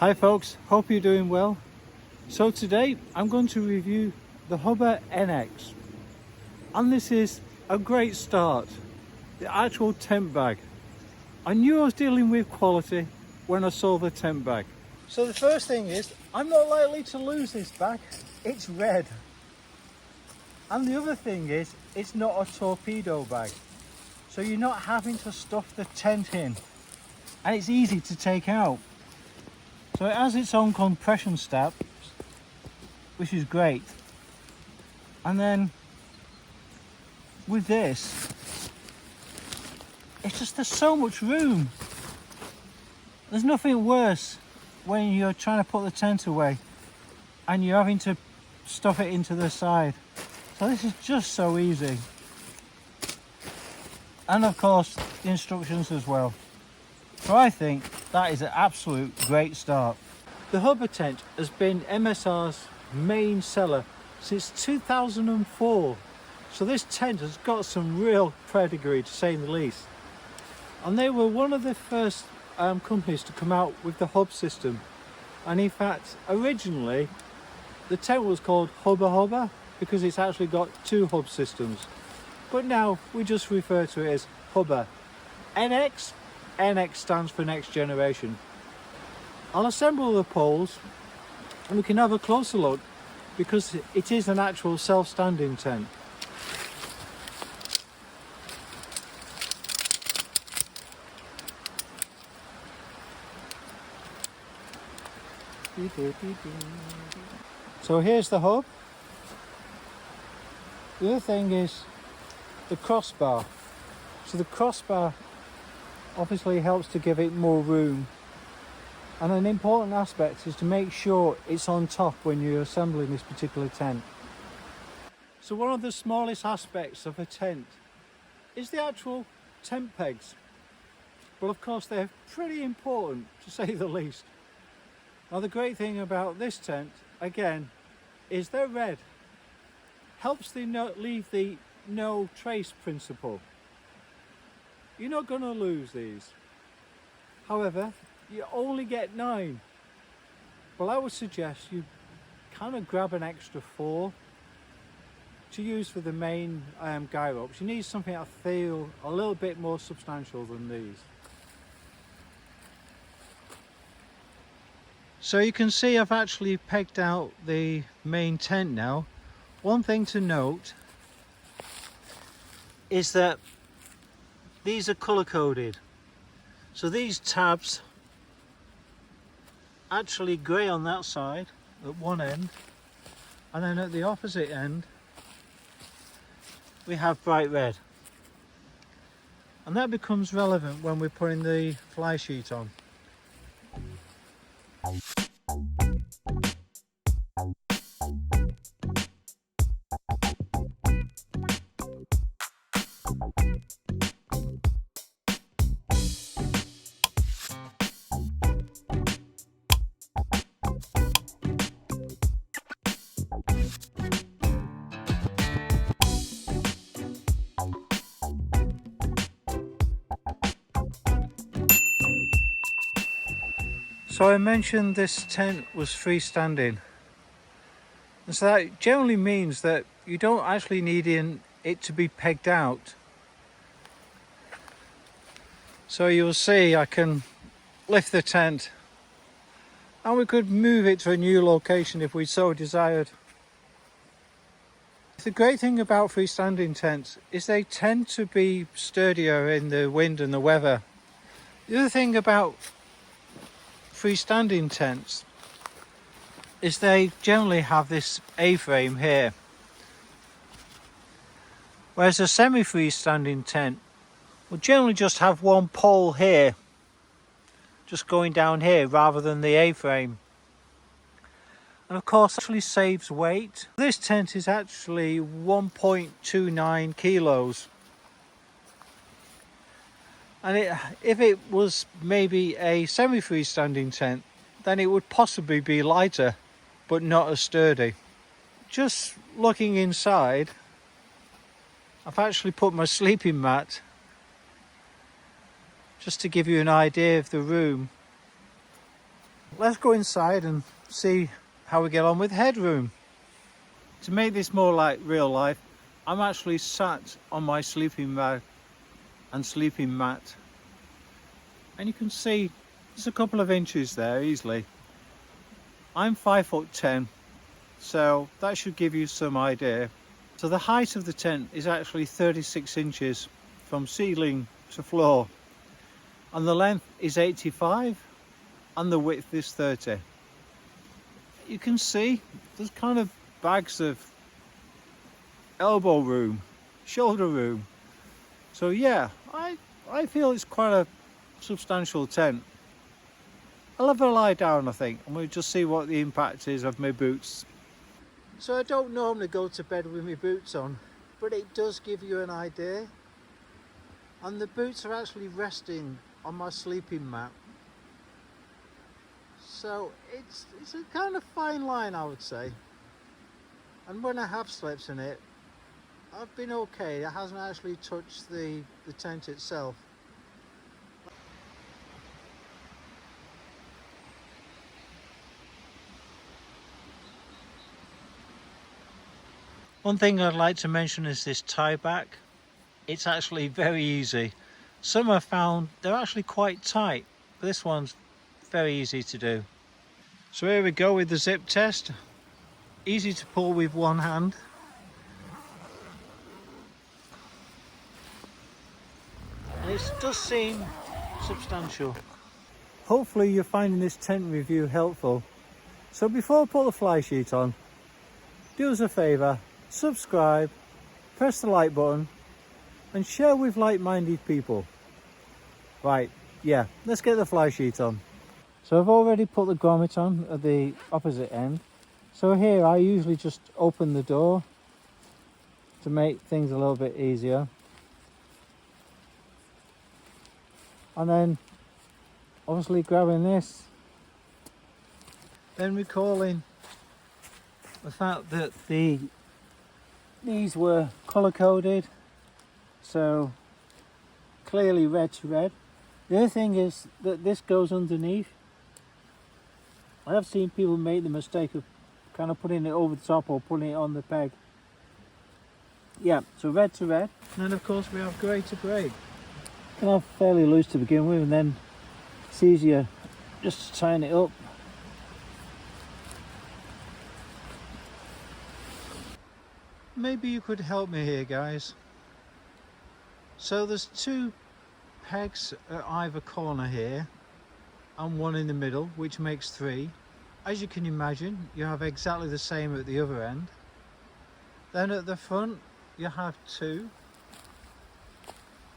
Hi folks, hope you're doing well. So today I'm going to review the Hubba Nx, and this is a great start. The actual tent bag. I knew I was dealing with quality when I saw the tent bag. So the first thing is, I'm not likely to lose this bag. It's red. And the other thing is, it's not a torpedo bag. So you're not having to stuff the tent in. And it's easy to take out. So it has its own compression straps, which is great. And then with this, it's just, there's so much room. There's nothing worse when you're trying to put the tent away and you're having to stuff it into the side. So this is just so easy. And of course, the instructions as well. So I think that is an absolute great start. The Hubba tent has been MSR's main seller since 2004. So this tent has got some real pedigree, to say the least. And they were one of the first companies to come out with the hub system. And in fact, originally, the tent was called Hubba Hubba because it's actually got two hub systems. But now we just refer to it as Hubba Nx. NX stands for next generation. I'll assemble the poles and we can have a closer look because it is an actual self-standing tent. So here's the hub. The other thing is the crossbar. So the crossbar obviously helps to give it more room, and an important aspect is to make sure it's on top when you're assembling this particular tent. So one of the smallest aspects of a tent is the actual tent pegs. Well, of course they're pretty important, to say the least. Now the great thing about this tent again is they're red. Helps to leave the no trace principle. You're not going to lose these. However, you only get 9. Well, I would suggest you kind of grab an extra 4 to use for the main guy ropes. You need something I feel a little bit more substantial than these. So you can see I've actually pegged out the main tent now. One thing to note is that these are color coded. So these tabs actually grey on that side at one end, and then at the opposite end we have bright red. And that becomes relevant when we're putting the fly sheet on. So I mentioned this tent was freestanding, and so that generally means that you don't actually need it to be pegged out. So you'll see I can lift the tent and we could move it to a new location if we so desired. The great thing about freestanding tents is they tend to be sturdier in the wind and the weather. The other thing about freestanding tents is they generally have this A-frame here, whereas a semi-freestanding tent will generally just have one pole here, just going down here rather than the A-frame. And of course it actually saves weight. This tent is actually 1.29 kilos. And if it was maybe a semi-freestanding tent, then it would possibly be lighter, but not as sturdy. Just looking inside, I've actually put my sleeping mat, just to give you an idea of the room. let's go inside and see how we get on with headroom. To make this more like real life, I'm actually sat on my sleeping bag and sleeping mat, and you can see there's a couple of inches there easily. I'm 5'10", so that should give you some idea. So the height of the tent is actually 36 inches from ceiling to floor, and the length is 85 and the width is 30. You can see there's kind of bags of elbow room, shoulder room. So yeah, I feel it's quite a substantial tent. I'll have a lie down, I think, and we'll just see what the impact is of my boots. So I don't normally go to bed with my boots on, but it does give you an idea. And the boots are actually resting on my sleeping mat. So it's a kind of fine line, I would say. And when I have slept in it, I've been okay. It hasn't actually touched the tent itself. One thing I'd like to mention is this tie back. It's actually very easy. Some I've found they're actually quite tight, but this one's very easy to do. So here we go with the zip test. Easy to pull with one hand. And it does seem substantial. Hopefully you're finding this tent review helpful. So before I put the fly sheet on, do us a favour, subscribe, press the like button and share with like-minded people. Right, yeah, let's get the fly sheet on. So I've already put the grommet on at the opposite end. So here I usually just open the door to make things a little bit easier. And then obviously grabbing this, then recalling the fact that these were colour coded, so clearly red to red. The other thing is that this goes underneath. I have seen people make the mistake of kind of putting it over the top or putting it on the peg. Yeah, so red to red. And then of course we have grey to grey. Can have fairly loose to begin with, and then it's easier just to tighten it up. Maybe you could help me here, guys. So there's two pegs at either corner here and one in the middle, which makes three. As you can imagine, you have exactly the same at the other end. Then at the front you have two,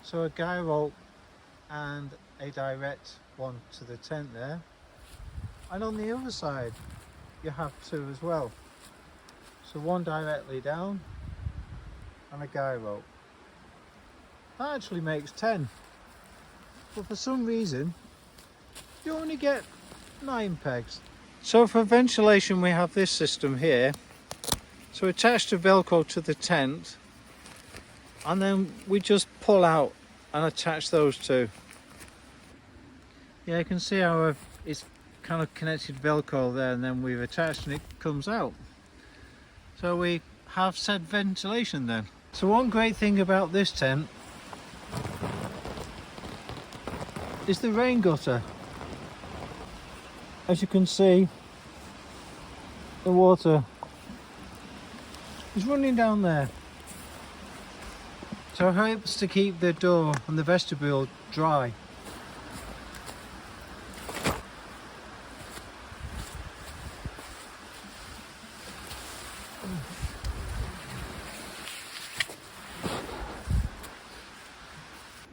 so a guy rope and a direct one to the tent there. And on the other side you have two as well, so one directly down and a guy rope. That actually makes 10, but for some reason you only get 9 pegs. So for ventilation we have this system here. So attached to Velcro to the tent, and then we just pull out and attach those two. Yeah, you can see how it's kind of connected Velcro there, and then we've attached and it comes out. So we have said ventilation then. So one great thing about this tent is the rain gutter. As you can see, the water is running down there. So it helps to keep the door and the vestibule dry.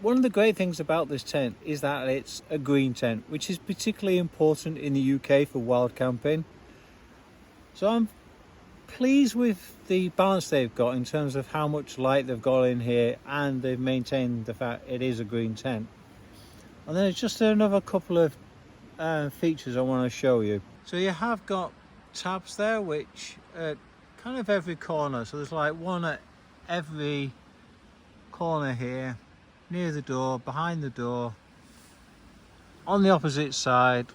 One of the great things about this tent is that it's a green tent, which is particularly important in the UK for wild camping. So I'm pleased with the balance they've got in terms of how much light they've got in here, and they've maintained the fact it is a green tent. And then there's just another couple of features I want to show you. So you have got tabs there, which kind of every corner. So there's like one at every corner here, near the door, behind the door, on the opposite side,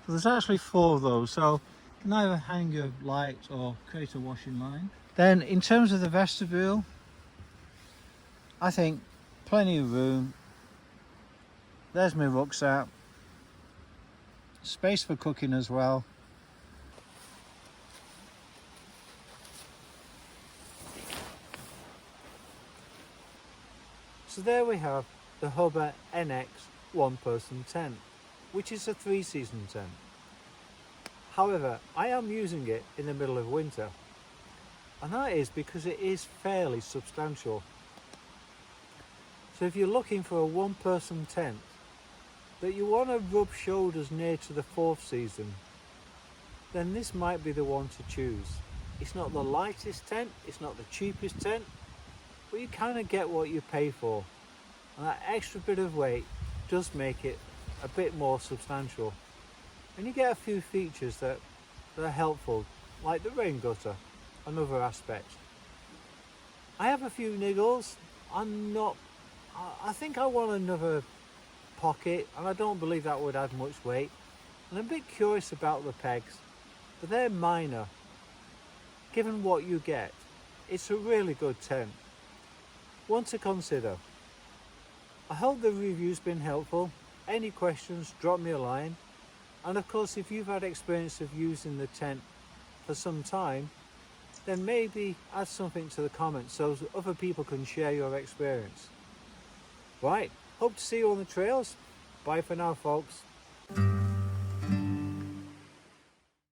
There's actually 4 of those, so you can either hang your light or create a washing line. Then in terms of the vestibule, I think plenty of room. There's my rucksack, space for cooking as well. So there we have the Hubba Nx one-person tent, which is a 3-season tent. However, I am using it in the middle of winter, and that is because it is fairly substantial. So if you're looking for a one-person tent that you want to rub shoulders near to the 4th season, then this might be the one to choose. It's not the lightest tent, it's not the cheapest tent, but you kind of get what you pay for, and that extra bit of weight does make it a bit more substantial, and you get a few features that are helpful, like the rain gutter and other aspects. I have a few niggles. I think I want another pocket, and I don't believe that would add much weight, and I'm a bit curious about the pegs, but they're minor. Given what you get, it's a really good tent. One to consider. I hope the review's been helpful. Any questions, drop me a line. And of course, if you've had experience of using the tent for some time, then maybe add something to the comments so other people can share your experience. Right, hope to see you on the trails. Bye for now, folks.